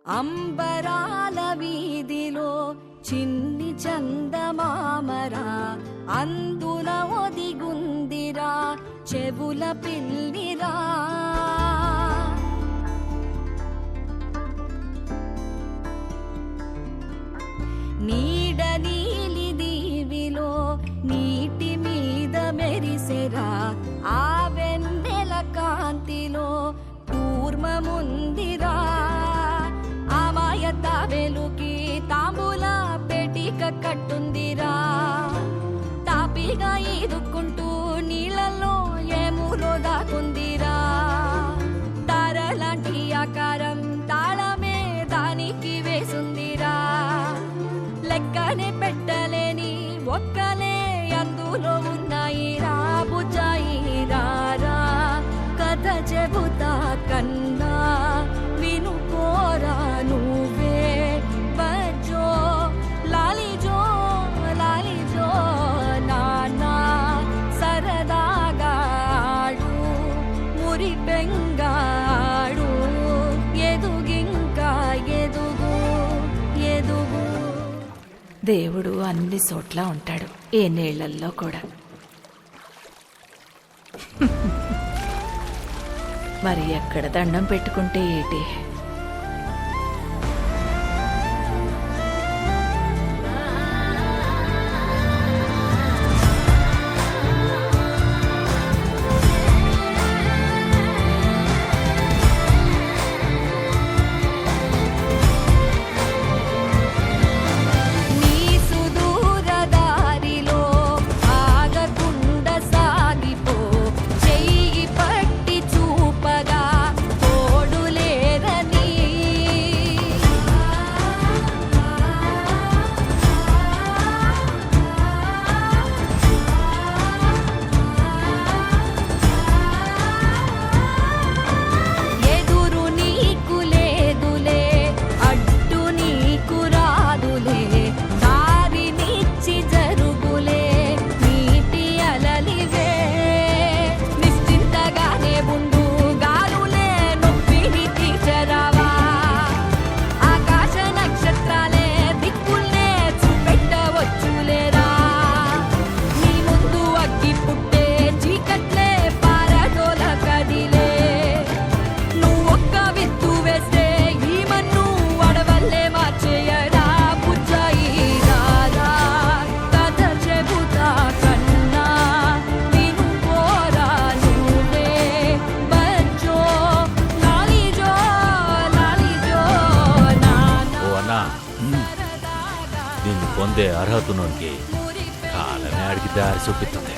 అంబరాల వీధిలో చిన్ని చందమామరా, అందున ఒదిగుందిరా చెవుల పిల్లిరా. నీడ నీలి దీవిలో నీటి మీద మెరిసెరా, ఆ వెన్నెల కాంతిలో కూర్మముందిరా. అమాయత వెలుకి తాంబూల పెటిక కట్టుందిరా, తాపిగా ఈదుకుంటూ నీళ్ళల్లో ఏములో దాకుందిరా. తారలాంటి ఆకారం తాళమే దానికి వేసుందిరా, లెక్కనే పెట్టలేని ఒక్కలే అందులో ఉన్నాయిరా. బుజ్జాయిరా కథ చెబుతా కన్నా వినుకోరా నువ్వే. బజ్జో లాలిజో లాలిజో నానా సరదాగా ఆడు, మురి బెంగాడు, ఎదుగింకా ఎదుగు ఎదుగు. దేవుడు అన్ని చోట్ల ఉంటాడు, ఏ నీళ్లల్లో కూడా. మరి ఎక్కడ దండం పెట్టుకుంటే ఏటి? దీన్ని పొందే అర్హతనుడికి కాలమే అడిగి దారి చూపిస్తుంది.